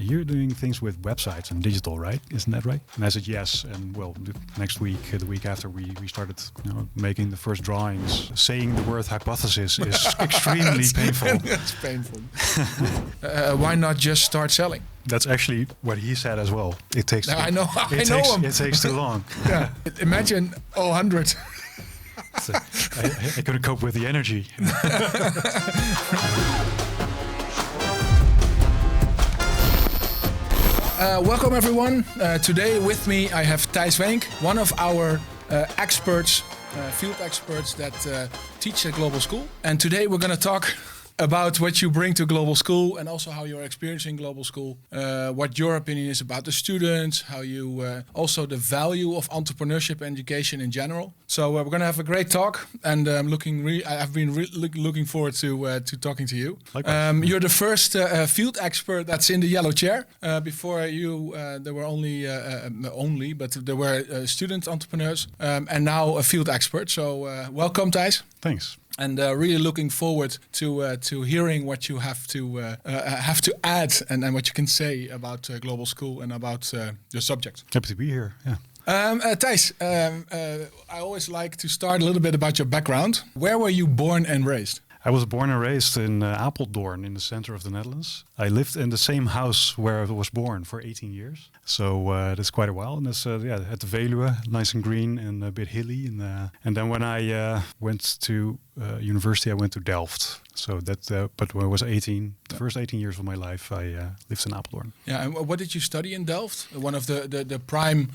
you're doing things with websites and digital, right? Isn't that right? And I said, yes. And well, next week, the week after, we started making the first drawings. Saying the word hypothesis is extremely painful. It's painful. Why not just start selling? That's actually what he said as well. It takes. I know him. It takes too long. Yeah. Imagine 100. So I couldn't cope with the energy. Welcome everyone. Today with me I have Thijs Weenk, one of our experts, field experts that teach at Global School. And today we're going to talk about what you bring to Global School and also how you're experiencing Global School, what your opinion is about the students, how you also the value of entrepreneurship education in general. So we're going to have a great talk, and I've been looking forward to talking to you. You're the first field expert that's in the yellow chair. Before you, there were but there were student entrepreneurs, and now a field expert. So welcome, Thijs. Thanks. And really looking forward to hearing what you have to add and what you can say about Global School and about your subject. Happy to be here. Yeah. Thijs, I always like to start a little bit about your background. Where were you born and raised? I was born and raised in Apeldoorn in the center of the Netherlands. I lived in the same house where I was born for 18 years. So that's quite a while. And that's at the Veluwe, nice and green and a bit hilly. And then when I went to university, I went to Delft. So but when I was 18, the first 18 years of my life, I lived in Apeldoorn. Yeah, and what did you study in Delft? One of the prime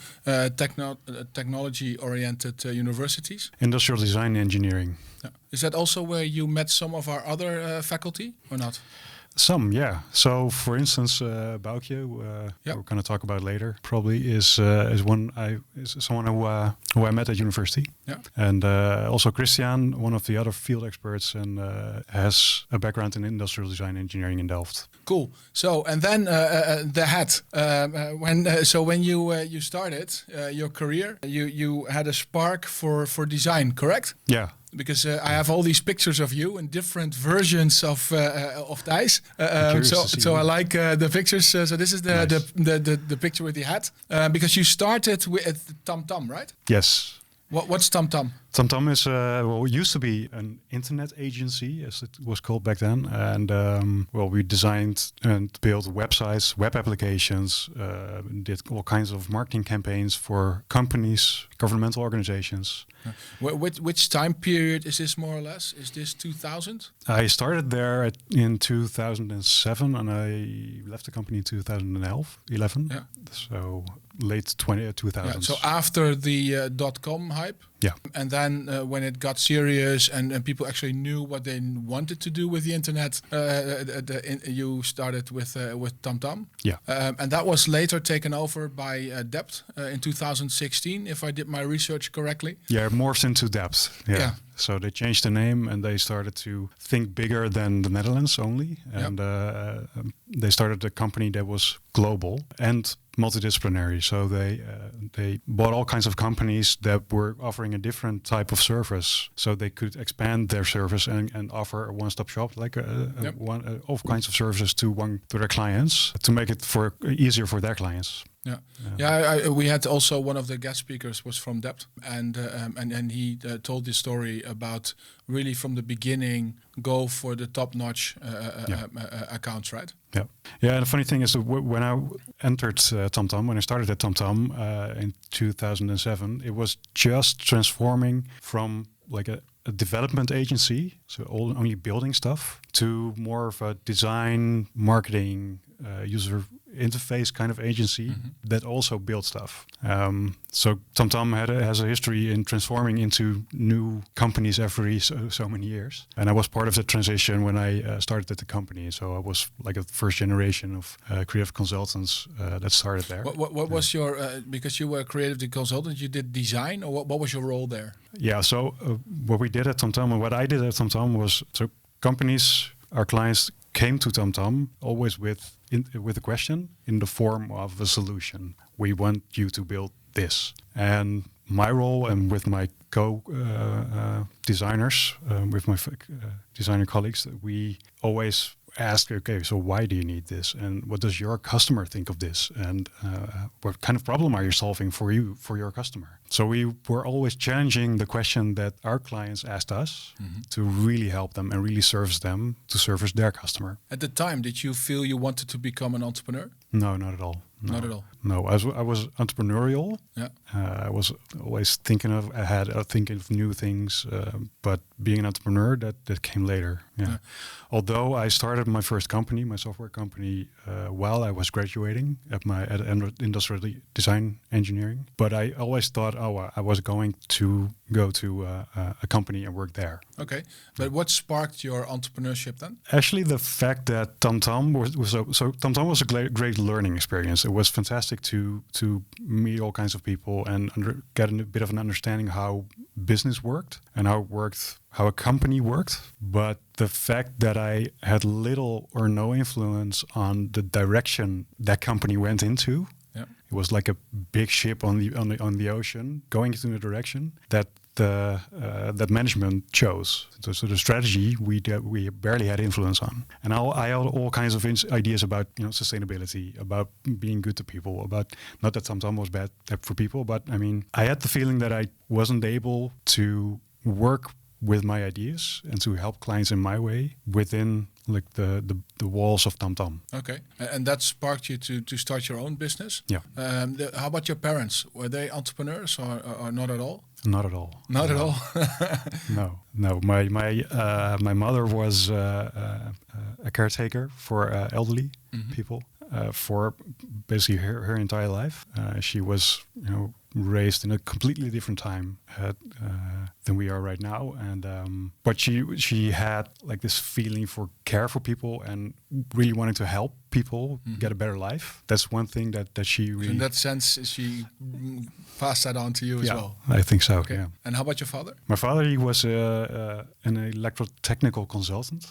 technology-oriented universities? Industrial design engineering. Yeah. Is that also where you met some of our other faculty or not? Some, yeah. So, for instance, Boukje, we're going to talk about later, probably is someone who I met at university. Yeah. And also Christian, one of the other field experts, and has a background in industrial design engineering in Delft. Cool. So, and then the hat. When you started your career, you had a spark for design, correct? Yeah. Because I have all these pictures of you in different versions of Thijs. So I like the pictures. So this is the picture with the hat. Because you started with TomTom, right? Yes. What's TomTom? TomTom is it used to be an internet agency, as it was called back then, and we designed and built websites, web applications, did all kinds of marketing campaigns for companies, governmental organizations. Which time period is this more or less? Is this 2000? I started there in 2007, and I left the company in 2011. Yeah. So late 2000s. Yeah, so after the .com hype. Yeah. And then when it got serious and people actually knew what they wanted to do with the internet, you started with TomTom. Yeah. And that was later taken over by Dept in 2016, if I did my research correctly. Yeah, morphed into Dept. Yeah. So they changed the name and they started to think bigger than the Netherlands only. And they started a company that was global and multidisciplinary. So they bought all kinds of companies that were offering a different type of service. So they could expand their service and offer a one-stop shop, like all kinds of services to their clients to make it easier for their clients. Yeah. We had also one of the guest speakers was from Dept, and he told this story about really from the beginning go for the top-notch accounts, right? Yeah. Yeah. And the funny thing is that when I entered TomTom, when I started at TomTom in 2007, it was just transforming from like a development agency, so only building stuff, to more of a design, marketing, user interface kind of agency that also builds stuff. So TomTom has a history in transforming into new companies every so many years. And I was part of the transition when I started at the company. So I was like a first generation of creative consultants that started there. What was your, because you were a creative consultant, you did design, or what was your role there? Yeah, so what we did at TomTom and what I did at TomTom was, so companies, our clients came to TomTom always with a question in the form of a solution. We want you to build this. And my role, and with my co-designers, with my designer colleagues, we always ask, okay, so why do you need this? And what does your customer think of this? And what kind of problem are you solving for your customer? So we were always challenging the question that our clients asked us to really help them and really service them to service their customer. At the time, did you feel you wanted to become an entrepreneur? No, not at all. No. Not at all. No, I was entrepreneurial. Yeah. I was always thinking of new things, but being an entrepreneur that came later. Yeah. Although I started my first company, my software company, while I was graduating at industrial design engineering. But I always thought, I was going to go to a company and work there. Okay, but what sparked your entrepreneurship then? Actually, the fact that TomTom TomTom was a great learning experience. It was fantastic to meet all kinds of people and get a bit of an understanding how business worked and how a company worked. But the fact that I had little or no influence on the direction that company went into, it was like a big ship on the ocean going into a direction that that management chose. So the strategy we barely had influence on. And I had all kinds of ideas about sustainability, about being good to people, about not that TomTom was bad for people, but I mean I had the feeling that I wasn't able to work with my ideas and to help clients in my way within like the walls of TomTom. Okay, and that sparked you to start your own business. Yeah. How about your parents? Were they entrepreneurs or not at all? Not at all. Not at all. No. My mother was a caretaker for elderly people for basically her entire life. She was raised in a completely different time than we are right now, and but she had like this feeling for care for people and really wanting to help people get a better life. That's one thing that she really. So in that sense, she passed that on to you as well. I think so. Okay. Yeah. And how about your father? My father, he was an electrotechnical consultant,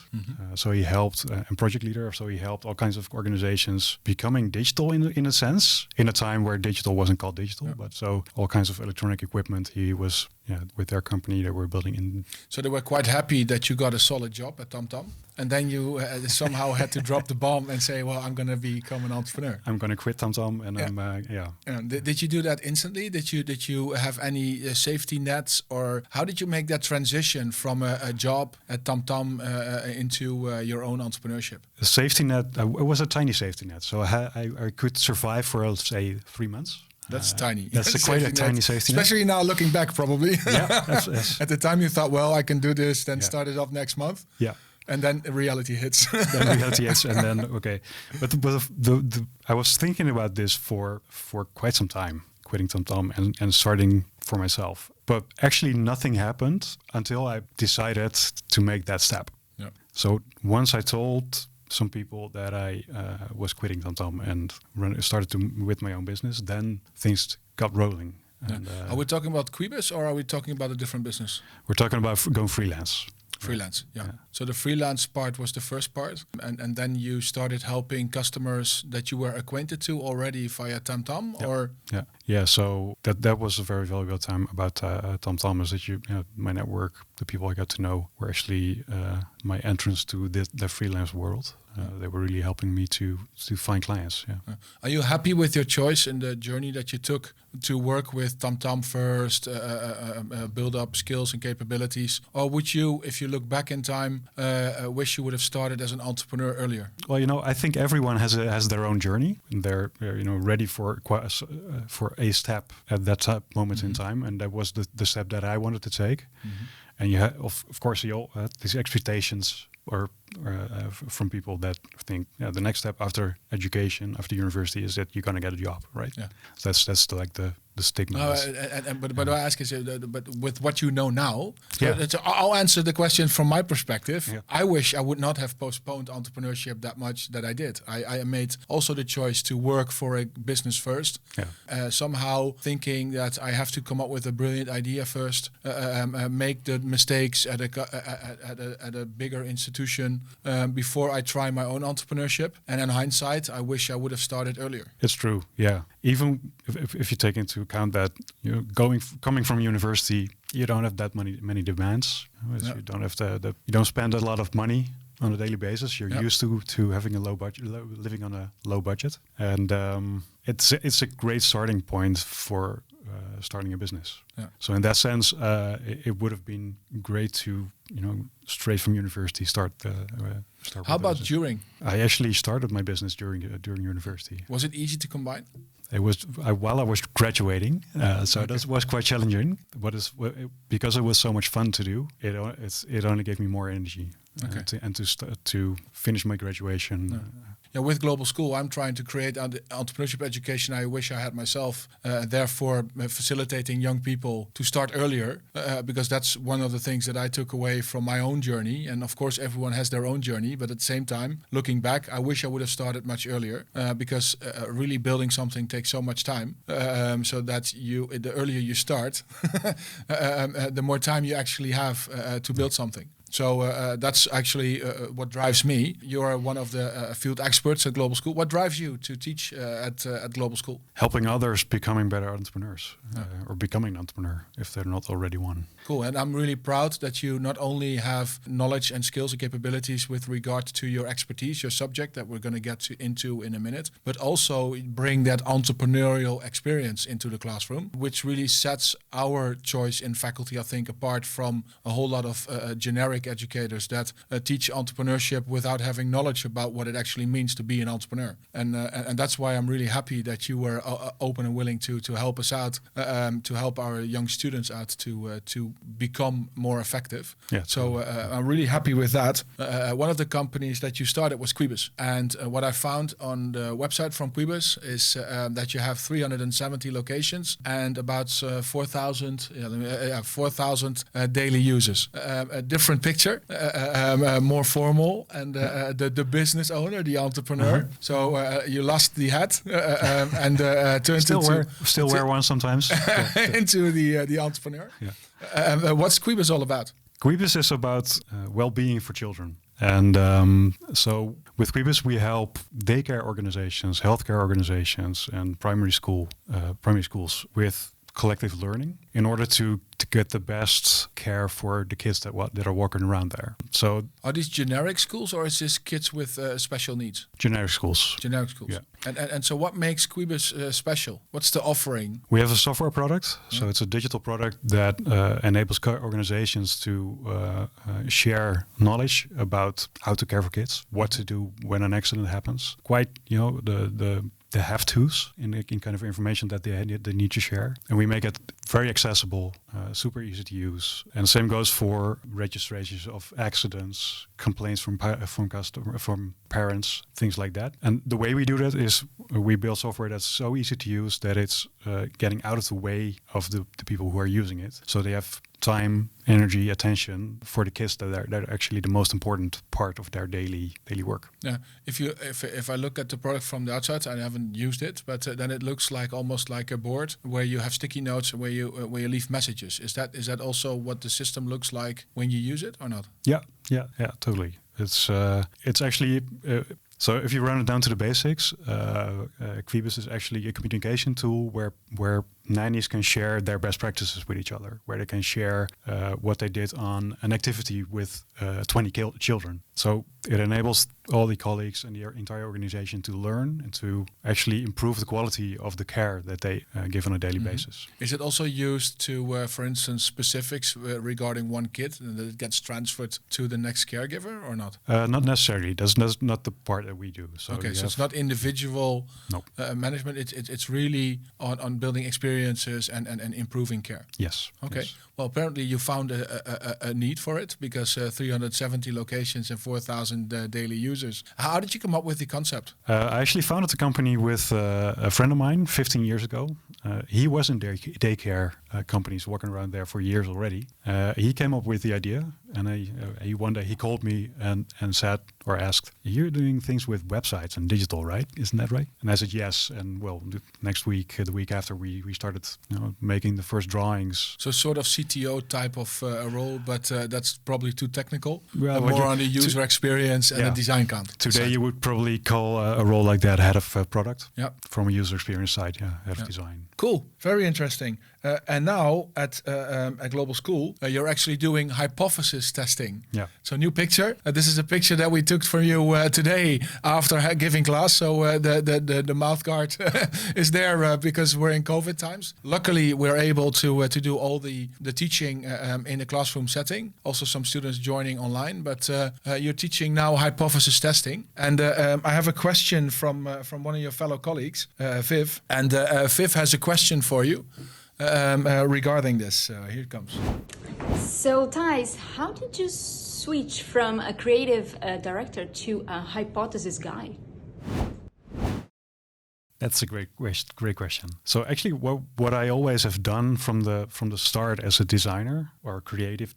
so he helped and project leader. So he helped all kinds of organizations becoming digital in a sense, in a time where digital wasn't called digital, but so all kinds of electronic equipment. He was with their company that we're building in. So they were quite happy that you got a solid job at TomTom, and then you somehow had to drop the bomb and say, "Well, I'm going to become an entrepreneur. I'm going to quit TomTom," and Did you do that instantly? Did you have any safety nets, or how did you make that transition from a job at TomTom into your own entrepreneurship? The safety net, it was a tiny safety net, so I could survive for let's say 3 months. That's tiny. That's quite a tiny safety net. Especially now looking back, probably. Yeah. Yes. At the time you thought, well, I can do this, then start it up next month. Yeah. And then reality hits. And then, okay. But I was thinking about this for quite some time, quitting TomTom and starting for myself. But actually nothing happened until I decided to make that step. Yeah. So once I told some people that I was quitting TomTom and started with my own business, then things got rolling. Yeah. And, are we talking about Quibus or are we talking about a different business? We're talking about going freelance. Freelance, yeah. So the freelance part was the first part, and then you started helping customers that you were acquainted to already via TomTom, or So that was a very valuable time about TomTom, is that my network, the people I got to know, were actually my entrance to the freelance world. They were really helping me to find clients. Yeah. Are you happy with your choice in the journey that you took to work with TomTom first, build up skills and capabilities, or would you, if you look back in time, wish you would have started as an entrepreneur earlier? Well, I think everyone has their own journey, and they're ready for a step at that moment in time, and that was the step that I wanted to take. And you have, of course, you all had these expectations or from people that think the next step after education, after university, is that you're going to get a job, right? Yeah. So that's like the stigma. But I ask is, but with what you know now, I'll answer the question from my perspective. Yeah. I wish I would not have postponed entrepreneurship that much that I did. I made also the choice to work for a business first. Yeah. Somehow thinking that I have to come up with a brilliant idea first, make the mistakes at a bigger institution before I try my own entrepreneurship. And in hindsight, I wish I would have started earlier. It's true. Yeah. Even if you take into account that coming from university, you don't have that many demands. You don't have you don't spend a lot of money on a daily basis. You're used to having a low budget, living on a low budget, and it's a great starting point for starting a business. Yeah. So in that sense, it would have been great to, straight from university start. How about during? I actually started my business during university. Was it easy to combine? It was while I was graduating, so that was quite challenging. Because it was so much fun to do. It only gave me more energy, to finish my graduation. Yeah, with Global School, I'm trying to create entrepreneurship education I wish I had myself. Therefore, facilitating young people to start earlier, because that's one of the things that I took away from my own journey. And of course, everyone has their own journey. But at the same time, looking back, I wish I would have started much earlier, because really building something takes so much time. So that the earlier you start, the more time you actually have to build something. So that's actually what drives me. You're one of the field experts at Global School. What drives you to teach at Global School? Helping others becoming better entrepreneurs, or becoming an entrepreneur if they're not already one. Cool, and I'm really proud that you not only have knowledge and skills and capabilities with regard to your expertise, your subject that we're going to get into in a minute, but also bring that entrepreneurial experience into the classroom, which really sets our choice in faculty, I think, apart from a whole lot of generic educators that teach entrepreneurship without having knowledge about what it actually means to be an entrepreneur. And that's why I'm really happy that you were open and willing to help us out, to help our young students out to become more effective. Yeah. So I'm really happy with that. One of the companies that you started was Quibus. And what I found on the website from Quibus is that you have 370 locations and about 4,000 daily users. A different picture, more formal, and the business owner, the entrepreneur. So you lost the hat and turned still wear one sometimes into the entrepreneur. Yeah. What's Quibus all about? Quibus is about well-being for children. And so with Quibus, we help daycare organizations, healthcare organizations, and primary schools with collective learning in order to get the best care for the kids that are walking around there. So are these generic schools, or is this kids with special needs? Generic schools. Generic schools. Yeah. And so what makes Quibus special? What's the offering? We have a software product. So it's a digital product that enables organizations to share knowledge about how to care for kids, what to do when an accident happens. Quite, the have-tos in kind of information that they need to share. And we make it very accessible, super easy to use. And the same goes for registrations of accidents, complaints from parents, things like that. And the way we do that is we build software that's so easy to use that it's getting out of the way of the people who are using it. So they have time, energy, attention for the kids that are actually the most important part of their daily work. Yeah. If I look at the product from the outside, I haven't used it, but then it looks almost like a board where you have sticky notes where you leave messages. Is that also what the system looks like when you use it or not? Yeah, totally. It's actually. So if you run it down to the basics, Quibus is actually a communication tool where nannies can share their best practices with each other, where they can share what they did on an activity with 20 children. So it enables all the colleagues and the entire organization to learn and to actually improve the quality of the care that they give on a daily basis. Is it also used to, for instance, specifics regarding one kid and that it gets transferred to the next caregiver or not? Not necessarily. That's not the part that we do. So so it's not individual management. It's really on building experiences and improving care. Yes. Okay. Yes. Well, apparently you found a need for it because 370 locations and 4,000 daily users. How did you come up with the concept? I actually founded the company with a friend of mine 15 years ago. He was in daycare companies walking around there for years already. He came up with the idea, and one day he called me and said or asked, "You're doing things with websites and digital, right? Isn't that right?" And I said yes. And well, next week, the week after, we started making the first drawings. So sort of CTO type of a role, but that's probably too technical. Well, more on the user experience and the design count. Today you would probably call a role like that head of product. Yeah. From a user experience side, head of design. Cool, very interesting. And now at Global School, you're actually doing hypothesis testing. Yeah. So new picture. This is a picture that we took for you today after giving class. So the mouth guard is there because we're in COVID times. Luckily, we're able to do all the teaching in a classroom setting. Also, some students joining online. But you're teaching now hypothesis testing. And I have a question from one of your fellow colleagues, Viv. And Viv has a question for you regarding this. Here it comes. So, Thijs, how did you switch from a creative director to a hypothesis guy? That's a great question. So actually, what I always have done from the start as a designer or creative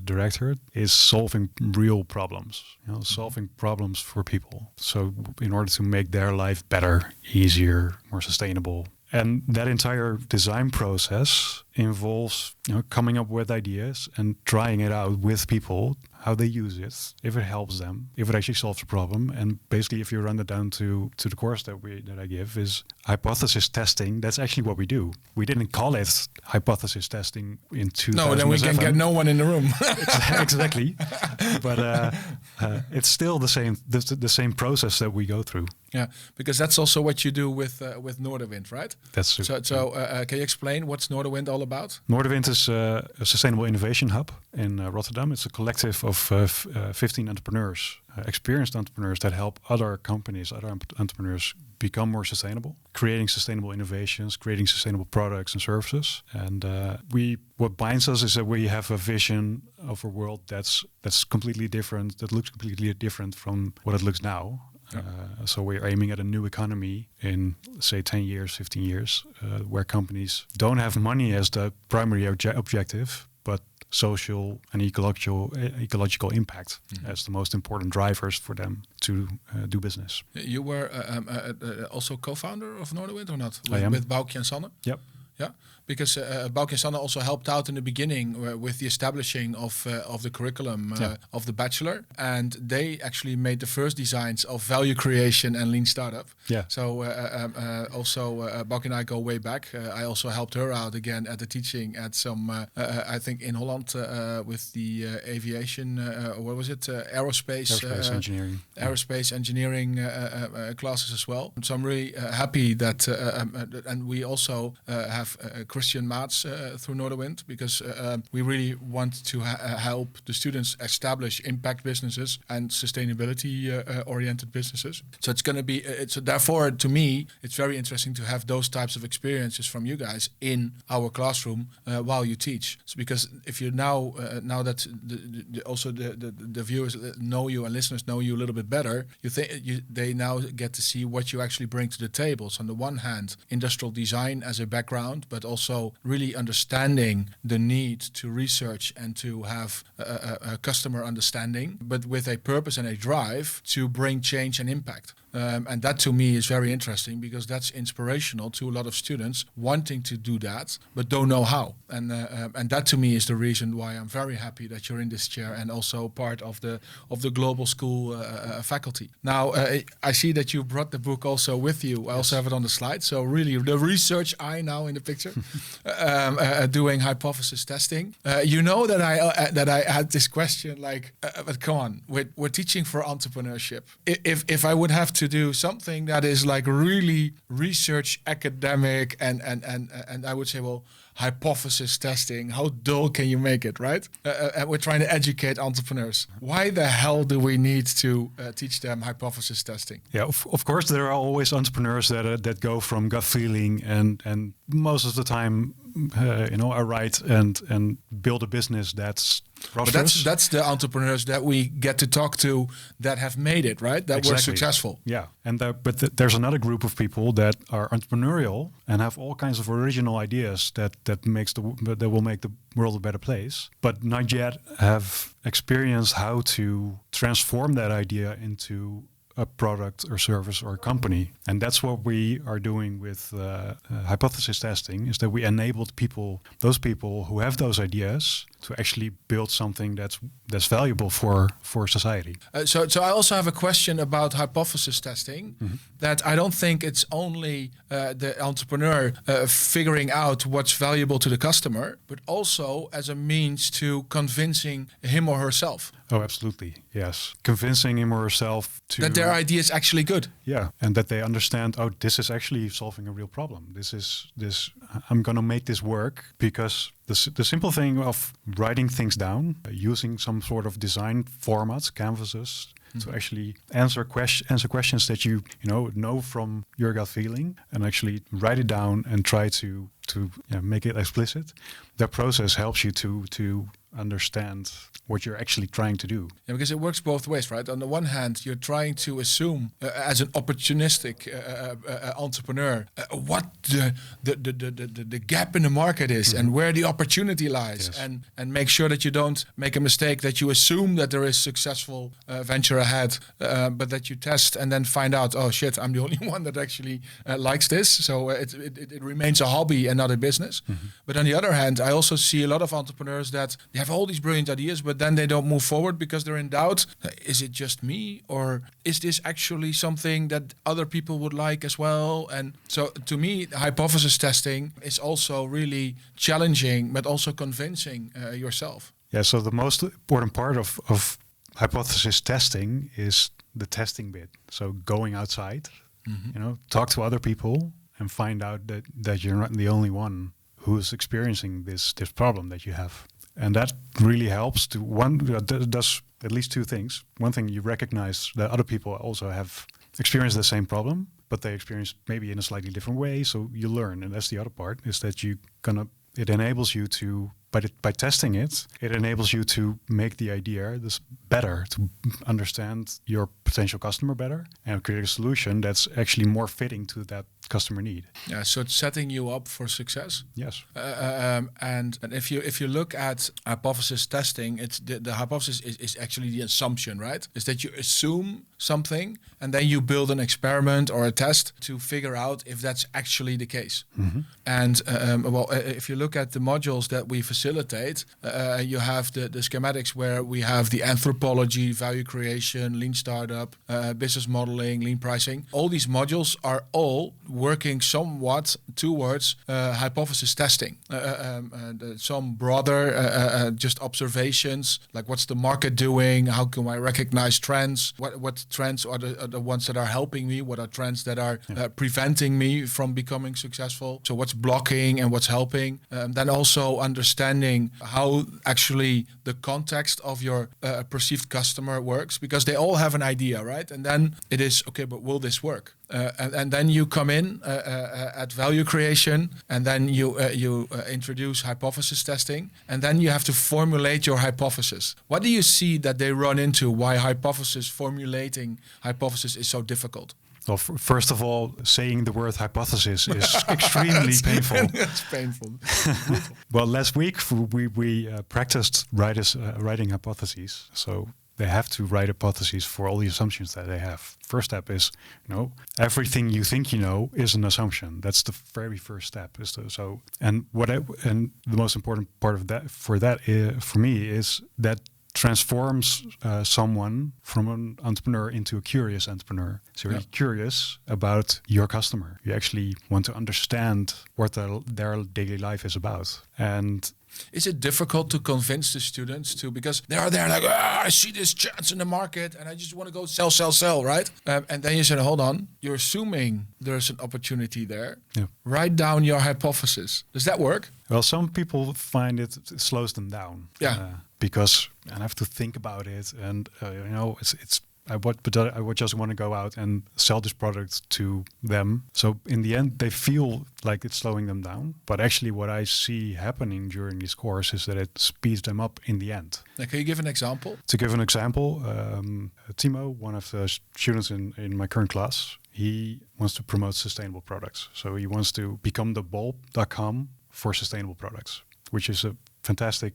director is solving real problems. Solving problems for people. So in order to make their life better, easier, more sustainable. And that entire design process involves coming up with ideas and trying it out with people, how they use it, if it helps them, if it actually solves the problem. And basically, if you run it down to the course that I give, is hypothesis testing. That's actually what we do. We didn't call it hypothesis testing in 2007. No, then we can get no one in the room. Exactly. But it's still the same process that we go through. Yeah, because that's also what you do with Noorderwind, right? That's true. So can you explain what's Noorderwind all about? Noorderwind is a sustainable innovation hub in Rotterdam. It's a collective of 15 entrepreneurs, experienced entrepreneurs that help other companies, other entrepreneurs become more sustainable, creating sustainable innovations, creating sustainable products and services. And what binds us is that we have a vision of a world that's completely different, that looks completely different from what it looks now. Yeah. So we're aiming at a new economy in, say, 10 years, 15 years, where companies don't have money as the primary objective, but social and ecological impact as the most important drivers for them to do business. You were also co-founder of Noorderwind or not? I am. With Boukje and Sanne? Yep. Yeah, because Boukje and Sanne also helped out in the beginning with the establishing of the curriculum of the bachelor, and they actually made the first designs of value creation and lean startup. Yeah. So also Boukje and I go way back. I also helped her out again at the teaching at some, I think in Holland with the aviation, what was it, aerospace engineering. Aerospace engineering classes as well. So I'm really happy that, and we also have Christian Maats through Noorderwind, because we really want to help the students establish impact businesses and sustainability oriented businesses. So it's going to be, therefore to me, it's very interesting to have those types of experiences from you guys in our classroom while you teach. So because if you now that the viewers know you and listeners know you a little bit better, they now get to see what you actually bring to the table. So on the one hand, industrial design as a background, but also really understanding the need to research and to have a customer understanding, but with a purpose and a drive to bring change and impact. And that to me is very interesting, because that's inspirational to a lot of students wanting to do that, but don't know how. And that to me is the reason why I'm very happy that you're in this chair and also part of the Global School faculty. Now, I see that you brought the book also with you. I also have it on the slide. So really the research eye now in the picture, doing hypothesis testing. You know that I had this question like, but come on, we're teaching for entrepreneurship. If I would have to do something that is like really research academic and I would say, well, hypothesis testing, how dull can you make it, right? And we're trying to educate entrepreneurs. Why the hell do we need to teach them hypothesis testing? Yeah, of course, there are always entrepreneurs that go from gut feeling and most of the time, are right and build a business that's prosperous. But that's the entrepreneurs that we get to talk to that have made it, right? That were successful. Yeah, and there's another group of people that are entrepreneurial and have all kinds of original ideas that will make the world a better place, but not yet have experienced how to transform that idea into a product or service or company. And that's what we are doing with hypothesis testing, is that we enabled those people who have those ideas to actually build something that's valuable for society. So I also have a question about hypothesis testing, that I don't think it's only the entrepreneur figuring out what's valuable to the customer, but also as a means to convincing him or herself. Oh, absolutely. Yes. Convincing him or herself to... that their idea is actually good. Yeah. And that they understand, oh, this is actually solving a real problem. I'm going to make this work, because the simple thing of writing things down, using some sort of design formats, canvases, to actually answer questions that you know from your gut feeling, and actually write it down and try to make it explicit. That process helps you to understand what you're actually trying to do. Yeah, because it works both ways, right? On the one hand, you're trying to assume, as an opportunistic entrepreneur, what the gap in the market is, and where the opportunity lies, and make sure that you don't make a mistake, that you assume that there is successful venture ahead, but that you test and then find out, oh shit, I'm the only one that actually likes this. So it remains a hobby and not a business. But on the other hand, I also see a lot of entrepreneurs that they have all these brilliant ideas, but then they don't move forward because they're in doubt. Is it just me, or is this actually something that other people would like as well? And so to me, hypothesis testing is also really challenging, but also convincing yourself. Yeah, so the most important part of hypothesis testing is the testing bit. So going outside, talk to other people and find out that you're not the only one who's experiencing this problem that you have. And that really helps to does at least two things. One thing, you recognize that other people also have experienced the same problem, but they experience maybe in a slightly different way. So you learn, and that's the other part, is that it enables you to, by testing it enables you to make the idea better, to understand your potential customer better and create a solution that's actually more fitting to that customer need. Yeah, so it's setting you up for success. Yes. And if you look at hypothesis testing, it's the hypothesis is actually the assumption, right? Is that you assume something and then you build an experiment or a test to figure out if that's actually the case. And if you look at the modules that we facilitate, you have the schematics where we have the anthropology, value creation, lean startup, business modeling, lean pricing. All these modules are all working somewhat towards hypothesis testing. Some broader just observations, like what's the market doing? How can I recognize trends? What trends are the ones that are helping me? What are trends that are preventing me from becoming successful? So what's blocking and what's helping? Then also understanding how actually the context of your perceived customer works, because they all have an idea, right? And then it is, okay, but will this work? And then you come in at value creation, and then you introduce hypothesis testing, and then you have to formulate your hypothesis. What do you see that they run into? Why formulating hypothesis is so difficult? Well, first of all, saying the word hypothesis is extremely painful. It's painful. Well, last week we practiced writing hypotheses. So they have to write hypotheses for all the assumptions that they have. First step is, everything you think you know is an assumption. That's the very first step. And the most important part of that for me is that transforms someone from an entrepreneur into a curious entrepreneur. So you're curious about your customer. You actually want to understand what their daily life is about. And is it difficult to convince the students because they are there like, I see this chance in the market and I just want to go sell, right? And then you say, hold on, you're assuming there's an opportunity there. Yeah. Write down your hypothesis. Does that work? Well, some people find it slows them down. Yeah. Because I have to think about it, and I would just want to go out and sell this product to them. So in the end, they feel like it's slowing them down. But actually what I see happening during this course is that it speeds them up in the end. Now, can you give an example? To give an example, Timo, one of the students in my current class, he wants to promote sustainable products. So he wants to become the bulb.com for sustainable products, which is a fantastic,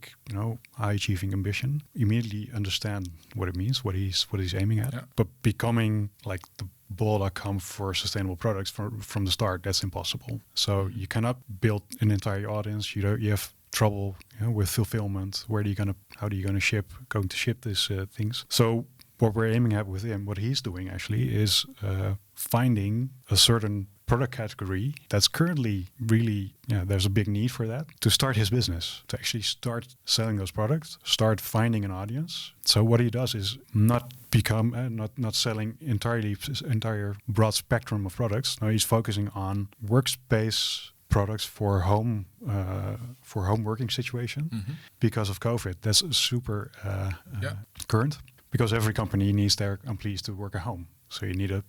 high achieving ambition. Immediately understand what it means, what he's aiming at. Yeah. But becoming like the bol.com for sustainable products from the start, that's impossible. So you cannot build an entire audience. You have trouble with fulfillment. How are you going to ship these things? So what we're aiming at with him, what he's doing actually, is finding a certain product category that's currently really, there's a big need for that, to start his business, to actually start selling those products, start finding an audience. So what he does is not selling entire broad spectrum of products. No, he's focusing on workspace products for home working situation. Because of COVID. That's super current, because every company needs their employees to work at home. So you need a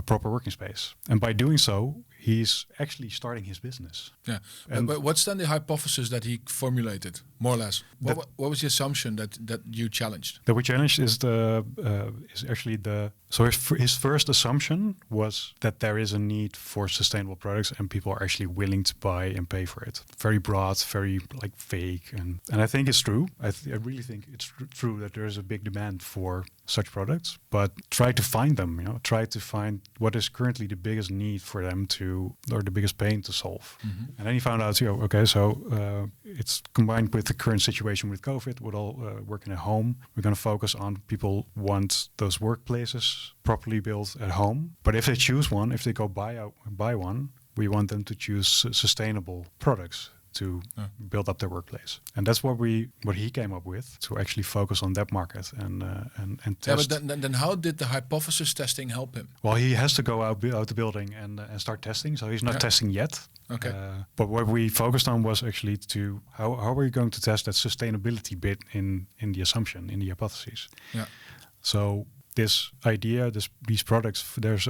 proper working space. And by doing so, he's actually starting his business. Yeah. But what's then the hypothesis that he formulated, more or less? What was the assumption that you challenged? That we challenged is his first assumption was that there is a need for sustainable products and people are actually willing to buy and pay for it. Very broad, very like vague. And I think it's true. I really think it's true that there is a big demand for such products, but try to find them, try to find what is currently the biggest need for them or the biggest pain to solve. And then he found out, it's combined with the current situation with COVID, with all working at home. We're going to focus on people want those workplaces properly built at home. But if they choose one, if they go buy one, we want them to choose sustainable products to build up their workplace. And that's what he came up with, to actually focus on that market and test. Yeah, but then how did the hypothesis testing help him? Well, he has to go out the building and start testing. So he's not testing yet. Okay. But what we focused on was actually how are we going to test that sustainability bit in the assumption, in the hypothesis. Yeah. So this idea, these products, there's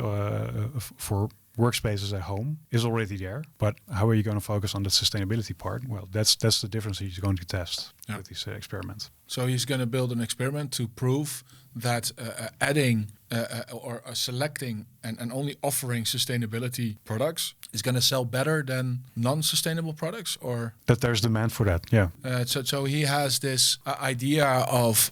for workspaces at home is already there, but how are you going to focus on the sustainability part? Well, that's the difference he's going to test with this experiment. So he's going to build an experiment to prove that adding or selecting and only offering sustainability products is going to sell better than non-sustainable products, or that there's demand for that. Yeah. So he has this idea of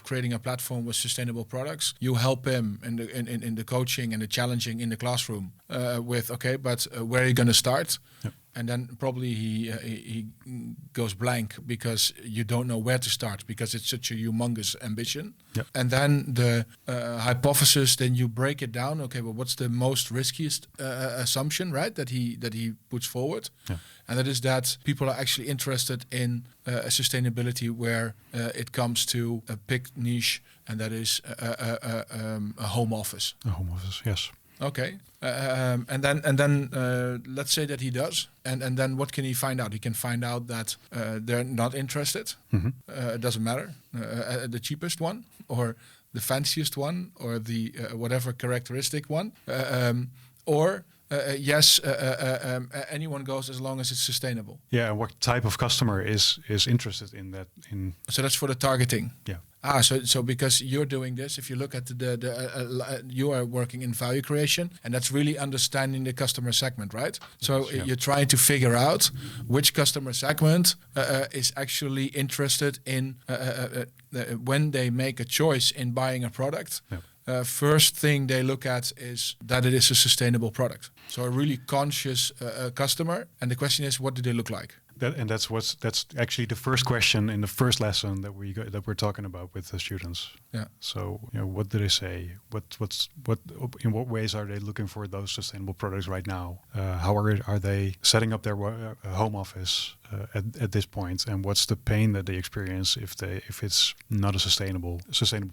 creating a platform with sustainable products. You help him in the coaching and the challenging in the classroom with but where are you going to start? Yep. And then probably he goes blank because you don't know where to start, because it's such a humongous ambition. Yep. And then the hypothesis, then you break it down. Okay, well, what's the most riskiest assumption, right? That he puts forward, and that is that people are actually interested in sustainability where it comes to a big niche, and that is a home office. A home office, yes. Okay, and then let's say that he does, and then what can he find out? He can find out that they're not interested. It doesn't matter, the cheapest one or the fanciest one or the whatever characteristic one, or anyone goes as long as it's sustainable. Yeah, and what type of customer is interested in that? So that's for the targeting. Yeah. So because you're doing this, if you look at you are working in value creation, and that's really understanding the customer segment, right? So you're trying to figure out which customer segment is actually interested in when they make a choice in buying a product. Yeah. First thing they look at is that it is a sustainable product. So a really conscious customer, and the question is, what do they look like? That's actually the first question in the first lesson that we're talking about with the students. Yeah. So what do they say? In what ways are they looking for those sustainable products right now? How are they setting up their home office at this point? And what's the pain that they experience if it's not a sustainable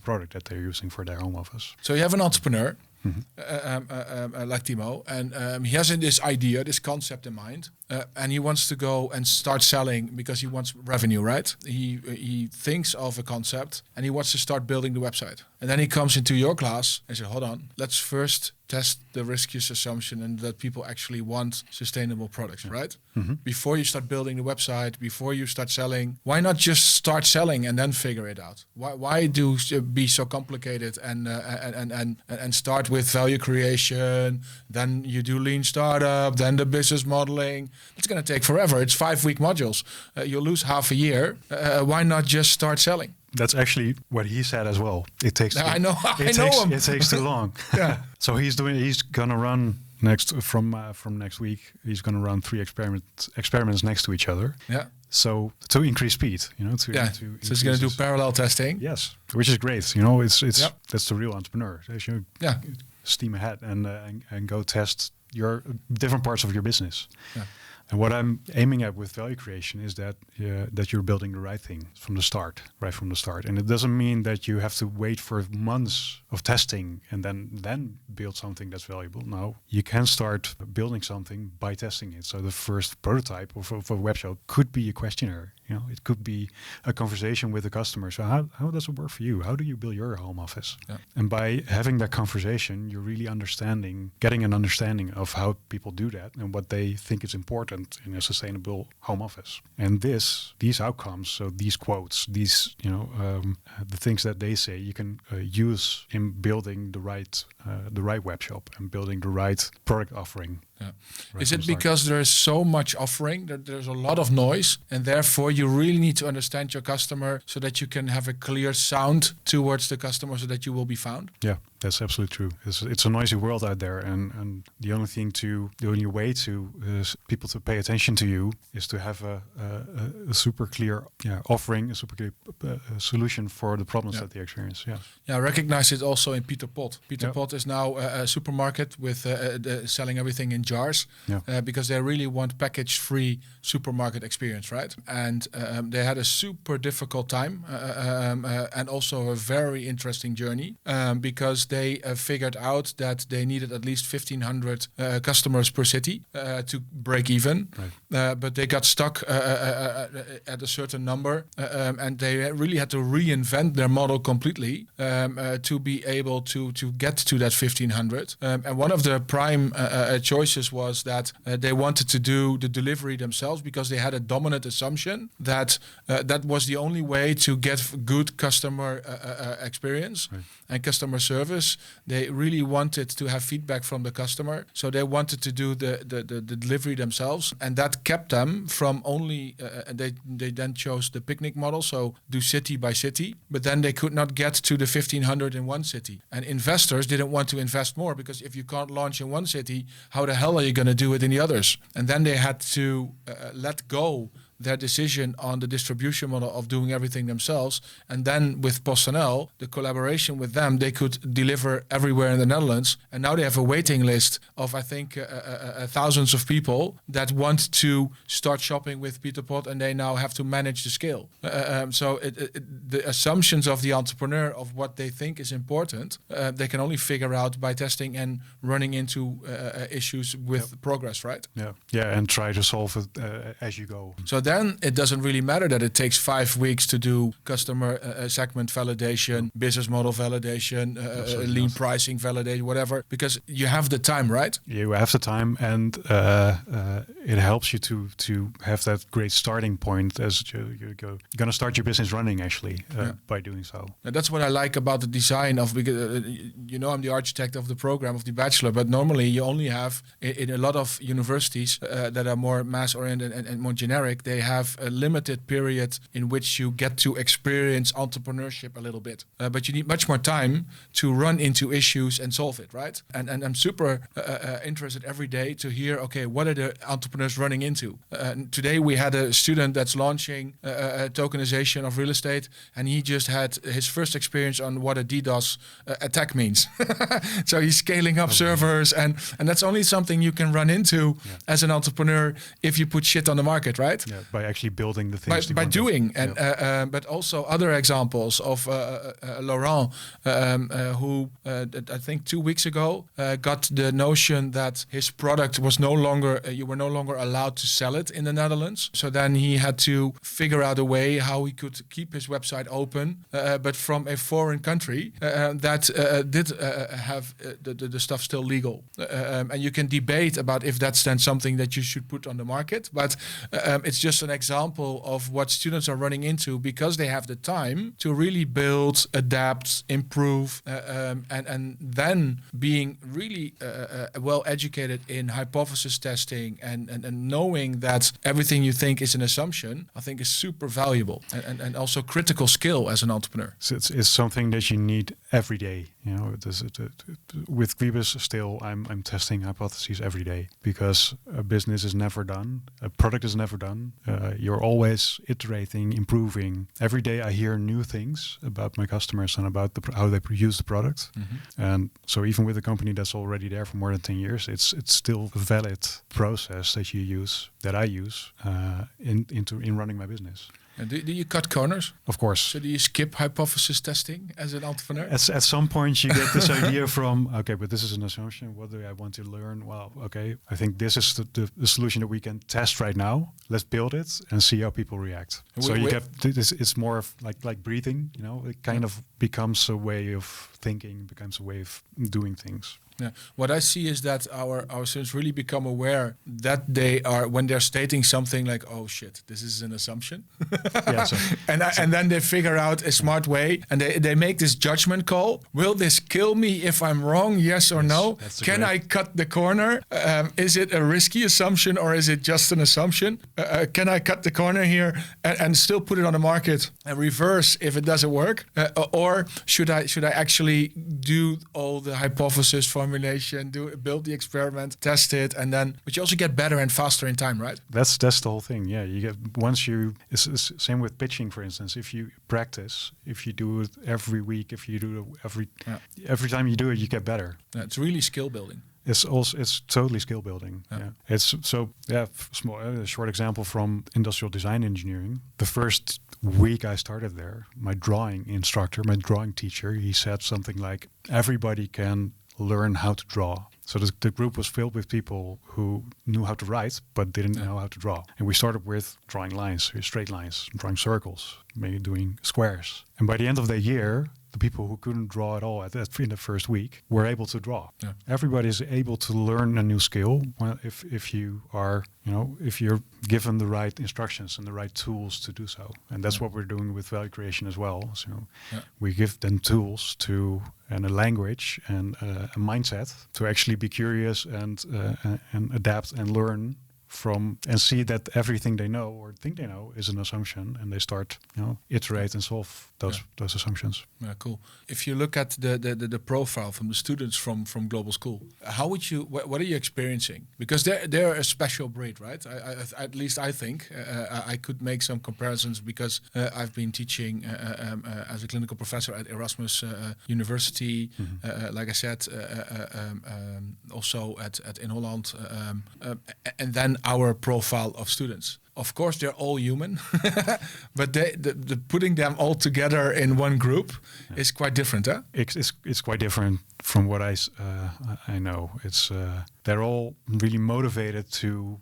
product that they're using for their home office? So you have an entrepreneur. Like Timo, and he has this idea, this concept in mind, and he wants to go and start selling because he wants revenue, right? He thinks of a concept and he wants to start building the website. And then he comes into your class and says, hold on, let's first test the riskiest assumption and that people actually want sustainable products, right? Before you start building the website, before you start selling, why not just start selling and then figure it out? Why be so complicated and start with value creation, then you do lean startup, then the business modeling? It's going to take forever. It's 5-week modules. You'll lose half a year. Why not just start selling? That's actually what he said as well. It takes. I know him. It takes too long. Yeah. So he's gonna run from next week. He's gonna run 3 experiments next to each other. Yeah. So to increase speed, So he's gonna do parallel testing. Yes, which is great. It's that's the real entrepreneur. You steam ahead and go test your different parts of your business. Yeah. And what I'm aiming at with value creation is that you're building the right thing right from the start. And it doesn't mean that you have to wait for months of testing and then build something that's valuable. No, you can start building something by testing it. So the first prototype of a web shop could be a questionnaire. It could be a conversation with the customer. So how does it work for you? How do you build your home office? Yeah. And by having that conversation, you're really getting an understanding of how people do that and what they think is important in a sustainable home office. And these outcomes, so these quotes, the things that they say, you can use in building the right web shop and building the right product offering. Yeah. Is it because there is so much offering that there's a lot of noise, and therefore you really need to understand your customer so that you can have a clear sound towards the customer so that you will be found? Yeah, that's absolutely true. It's a noisy world out there, and the only way to people to pay attention to you is to have a super clear offering, a super clear solution for the problems that they experience. Yeah. Yeah, I recognize it also in Peter Pot. Peter Pot is now a supermarket with selling everything in jars because they really want package-free supermarket experience, right? And they had a super difficult time and also a very interesting journey because they figured out that they needed at least 1,500 customers per city to break even. Right. But they got stuck at a certain number and they really had to reinvent their model completely to be able to get to that 1,500. And one of the prime choices was that they wanted to do the delivery themselves because they had a dominant assumption that that was the only way to get good customer experience and customer service. They really wanted to have feedback from the customer, so they wanted to do the delivery themselves, and that kept them from only. They then chose the picnic model, so do city by city, but then they could not get to the 1,500 in one city. And investors didn't want to invest more because if you can't launch in one city, how the hell are you going to do it in the others? And then they had to let go their decision on the distribution model of doing everything themselves. And then with PostNL, the collaboration with them, they could deliver everywhere in the Netherlands. And now they have a waiting list of, I think, thousands of people that want to start shopping with Peter Pot, and they now have to manage the scale. So the assumptions of the entrepreneur of what they think is important, they can only figure out by testing and running into issues with progress, right? Yeah, and try to solve it as you go. So then it doesn't really matter that it takes 5 weeks to do customer segment validation, business model validation, lean pricing validation, whatever, because you have the time, right? You have the time, and it helps you to have that great starting point as you're going to start your business running, actually, by doing so. And that's what I like about the design of, because I'm the architect of the program of the bachelor, but normally you only have in a lot of universities that are more mass-oriented and more generic, they have a limited period in which you get to experience entrepreneurship a little bit. But you need much more time to run into issues and solve it, right? And I'm super interested every day to hear, okay, what are the entrepreneurs running into? Today we had a student that's launching tokenization of real estate, and he just had his first experience on what a DDoS attack means. So he's scaling up servers, and that's only something you can run into as an entrepreneur if you put shit on the market, right? Yeah. by actually building the things. By doing, and but also other examples of Laurent, who I think 2 weeks ago got the notion that his product was no longer you were no longer allowed to sell it in the Netherlands. So then he had to figure out a way how he could keep his website open, but from a foreign country that did have the stuff still legal. And you can debate about if that's then something that you should put on the market, but it's just an example of what students are running into because they have the time to really build, adapt, improve, and then being really well educated in hypothesis testing and knowing that everything you think is an assumption, I think is super valuable and also critical skill as an entrepreneur. So it's something that you need every day. You know, with Quibus still, I'm testing hypotheses every day because a business is never done, a product is never done. You're always iterating, improving. Every day I hear new things about my customers and about how they use the product. Mm-hmm. And so even with a company that's already there for more than 10 years, it's still a valid process that I use in running my business. And do you cut corners? Of course. So do you skip hypothesis testing as an entrepreneur? At some point you get this idea from, okay, but this is an assumption. What do I want to learn? Well, okay, I think this is the solution that we can test right now. Let's build it and see how people react. So you get this. It's more of like breathing. You know, it kind of becomes a way of thinking, becomes a way of doing things. Yeah. What I see is that our students really become aware that they are, when they're stating something like, oh shit, this is an assumption. And then they figure out a smart way and they make this judgment call. Will this kill me if I'm wrong? Yes or no? Can I cut the corner? Is it a risky assumption or is it just an assumption? Can I cut the corner here and still put it on the market and reverse if it doesn't work? Or should I actually do all the hypothesis formulation, build the experiment, test it, and then, but you also get better and faster in time, right? That's the whole thing. Yeah, you get it's same with pitching, for instance. If you practice, if you do it every week, if you do it every time you do it, you get better. Yeah, it's really skill building. It's totally skill building. Yeah. It's so a short example from industrial design engineering. The first week I started there, my drawing instructor, my drawing teacher, he said something like, everybody can learn how to draw. So the group was filled with people who knew how to write but didn't know how to draw. And we started with drawing lines, straight lines, drawing circles, maybe doing squares. And by the end of the year, the people who couldn't draw at all in the first week were able to draw. Yeah. Everybody is able to learn a new skill if you are, if you're given the right instructions and the right tools to do so. And that's what we're doing with value creation as well. So we give them tools and a language and a mindset to actually be curious and adapt and learn from and see that everything they know or think they know is an assumption, and they start iterate and solve those assumptions. Yeah, cool. If you look at the profile from the students from Global School, how would you what are you experiencing? Because they're a special breed, right? At least I think I could make some comparisons because I've been teaching as a clinical professor at Erasmus University, like I said, also at in Holland, and then our profile of students. Of course, they're all human, but the putting them all together in one group is quite different, huh? It's quite different from what I know. It's they're all really motivated to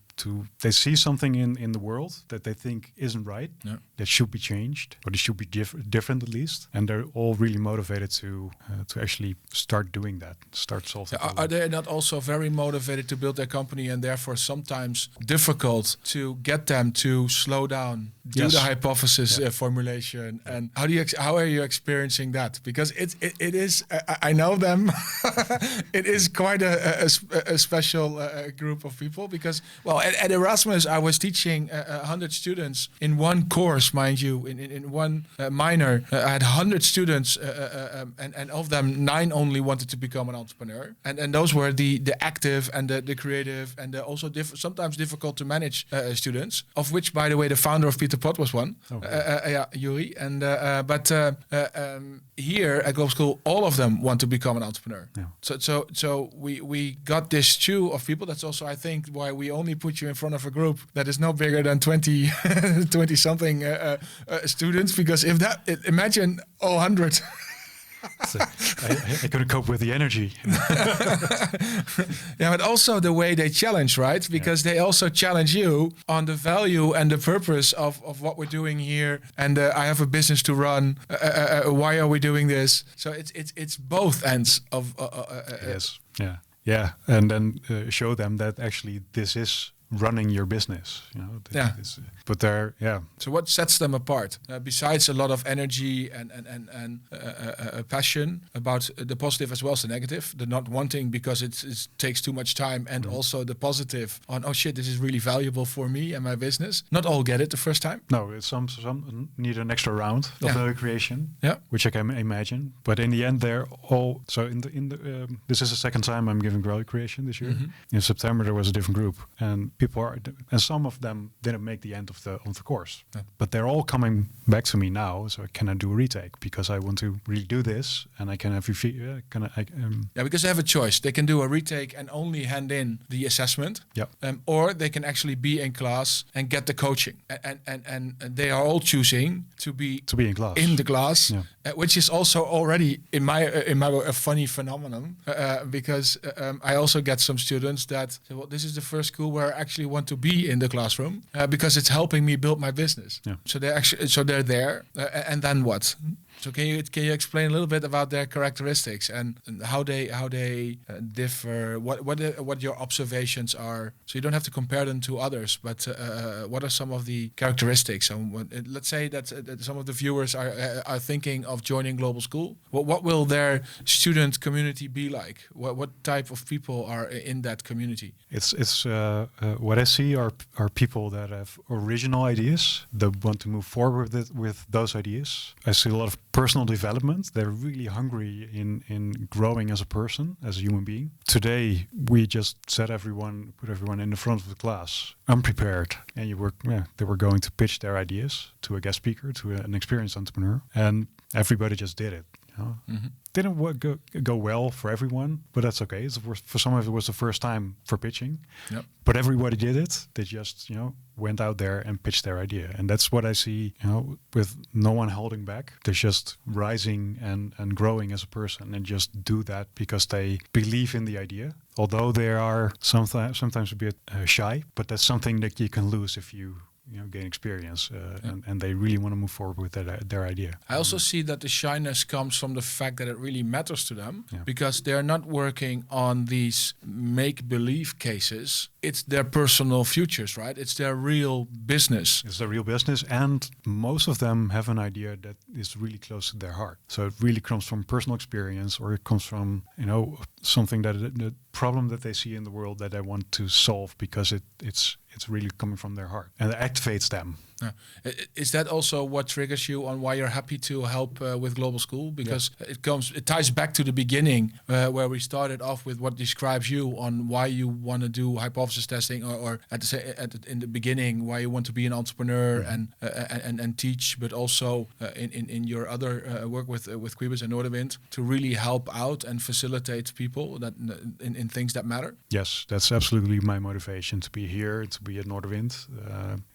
they see something in the world that they think isn't right, that should be changed, or it should be different at least, and they're all really motivated to actually start doing that, start solving. Are they not also very motivated to build their company, and therefore sometimes difficult to get them to slow down, do the hypothesis formulation? And how are you experiencing that? Because it is I know them. It is quite a special group of people because at Erasmus, I was teaching 100 students in one course, mind you, in one minor. I had 100 students, and of them, 9 only wanted to become an entrepreneur. And those were the active and the creative and the also sometimes difficult to manage students, of which, by the way, the founder of Peter Pot was one, Yuri. And but here at Global School, all of them want to become an entrepreneur. Yeah. So we got this stew of people. That's also, I think, why we only put teach you in front of a group that is no bigger than 20, 20 something students, because if that, imagine all 100. So I couldn't cope with the energy. Yeah, but also the way they challenge, right? Because they also challenge you on the value and the purpose of what we're doing here. And I have a business to run. Why are we doing this? So it's both ends of. Yes. Yeah. Yeah. And then show them that actually this is running your business, you know. But they're So what sets them apart besides a lot of energy and passion about the positive as well as the negative, the not wanting because it takes too much time, and also the positive on, oh shit, this is really valuable for me and my business. Not all get it the first time. No, some need an extra round of value creation, which I can imagine. But in the end, they're all. So in the this is the second time I'm giving value creation this year. In September there was a different group, and people are, and some of them didn't make the end of the course, but they're all coming back to me now. So can I do a retake, because I want to really do this, and I can have because they have a choice. They can do a retake and only hand in the assessment, or they can actually be in class and get the coaching, and they are all choosing to be in the class, which is also already in my a funny phenomenon, because I also get some students that say, well, this is the first school where I actually want to be in the classroom because it's helping me build my business. So they're there, and then what? So can you explain a little bit about their characteristics and how they differ? What your observations are? So you don't have to compare them to others, but what are some of the characteristics? Let's say that some of the viewers are thinking of joining Global School. What will their student community be like? What type of people are in that community? It's what I see are people that have original ideas, that want to move forward with those ideas. I see a lot of personal development. They're really hungry in growing as a person, as a human being. Today, we just put everyone in the front of the class, unprepared, and they were going to pitch their ideas to a guest speaker, to an experienced entrepreneur, and everybody just did it. Didn't go well for everyone, but that's okay. For some of it was the first time for pitching, but everybody did it. They just went out there and pitched their idea, and that's what I see. With no one holding back, they're just rising and growing as a person, and just do that because they believe in the idea. Although they are sometimes a bit shy, but that's something that you can lose if you gain experience, and they really want to move forward with their idea. I also see that the shyness comes from the fact that it really matters to them, because they're not working on these make-believe cases. It's their personal futures, right? It's their real business. It's their real business, and most of them have an idea that is really close to their heart. So it really comes from personal experience, or it comes from something the problem that they see in the world that they want to solve, because it's really coming from their heart, and it activates them. Is that also what triggers you on why you're happy to help with Global School? Because it ties back to the beginning where we started off with what describes you on why you want to do hypothesis testing, or in the beginning why you want to be an entrepreneur and teach, but also in your other work with Quibus and Noorderwind to really help out and facilitate people that in things that matter. Yes, that's absolutely my motivation to be here, to be at Noorderwind.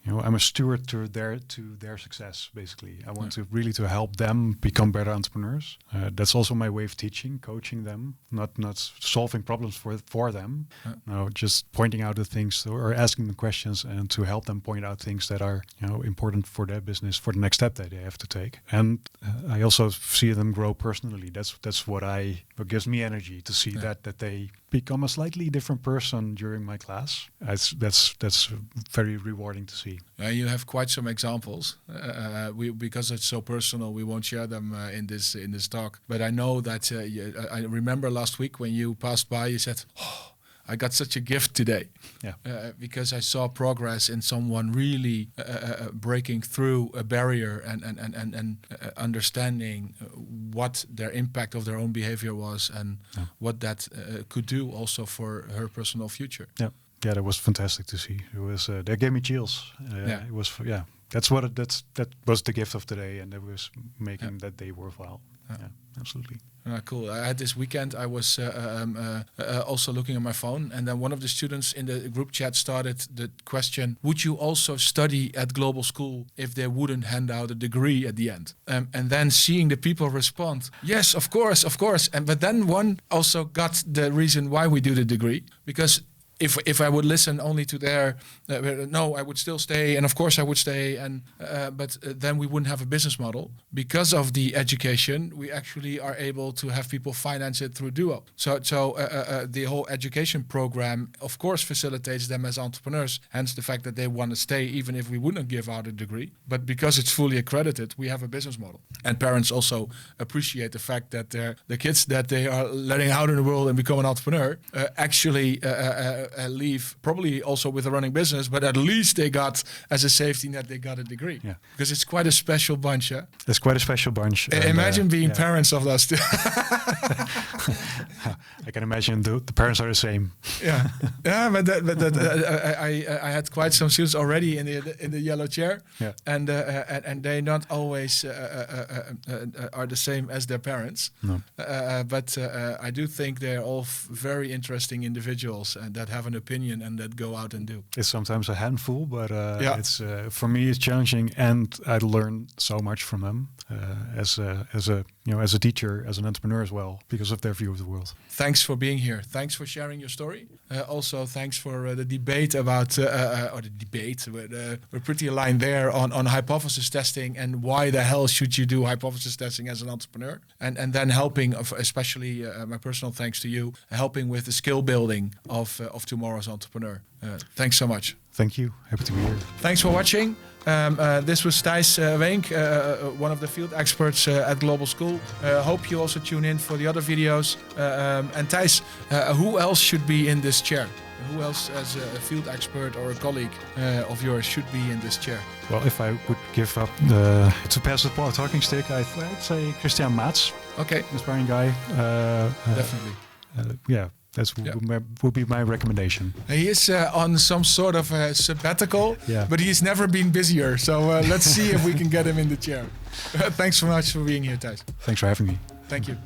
I'm a steward to their success. Basically, I want to help them become better entrepreneurs. That's also my way of teaching, coaching them, not solving problems for them. No, just pointing out the things or asking them questions, and to help them point out things that are important for their business, for the next step that they have to take. And I also see them grow personally. That's what gives me energy to see that they become a slightly different person during my class. That's very rewarding to see. You have quite some examples. Because it's so personal, we won't share them in this talk. But I know that I remember last week when you passed by, you said, "Oh, I got such a gift today." Because I saw progress in someone really breaking through a barrier and understanding what their impact of their own behavior was, and what that could do also for her personal future. Yeah, that was fantastic to see. It was that gave me chills. It was that was the gift of today, and it was making that day worthwhile. Yeah, absolutely. Cool. I had this weekend, I was also looking at my phone, and then one of the students in the group chat started the question, would you also study at global school if they wouldn't hand out a degree at the end? And then seeing the people respond, yes, of course. But then one also got the reason why we do the degree, because if I would listen only to their no, I would still stay, and of course I would stay, and but then we wouldn't have a business model. Because of the education, we actually are able to have people finance it through Duo. So the whole education program, of course, facilitates them as entrepreneurs. Hence the fact that they want to stay, even if we wouldn't give out a degree. But because it's fully accredited, we have a business model. And parents also appreciate the fact that the kids that they are letting out in the world and become an entrepreneur actually leave probably also with a running business, but at least they got, as a safety net, they got a degree. Yeah. Because it's quite a special bunch. Yeah? It's quite a special bunch. Imagine being parents of those. I can imagine the parents are the same. Yeah, but I had quite some students already in the yellow chair, and they not always are the same as their parents. No. But I do think they're all very interesting individuals and that have an opinion and that go out and do. It's sometimes a handful, but it's for me it's challenging, and I learn so much from them as a teacher, as an entrepreneur as well, because of their view of the world. Thanks for being here. Thanks for sharing your story. Also, thanks for the debate about we're pretty aligned there on hypothesis testing and why the hell should you do hypothesis testing as an entrepreneur, and then helping, especially my personal thanks to you, helping with the skill building of tomorrow's entrepreneur. Thanks so much. Thank you. Happy to be here. Thanks for watching. This was Thijs Weenk, one of the field experts at Global School. Hope you also tune in for the other videos. And Thijs, who else should be in this chair? Who else, as a field expert or a colleague of yours, should be in this chair? Well, if I would give up to pass the talking stick, I'd say Christian Maats. Okay. Inspiring guy. Definitely. Would be my recommendation. He is on some sort of sabbatical, but he's never been busier. So let's see if we can get him in the chair. Thanks so much for being here, Thijs. Thanks for having me. Thank you.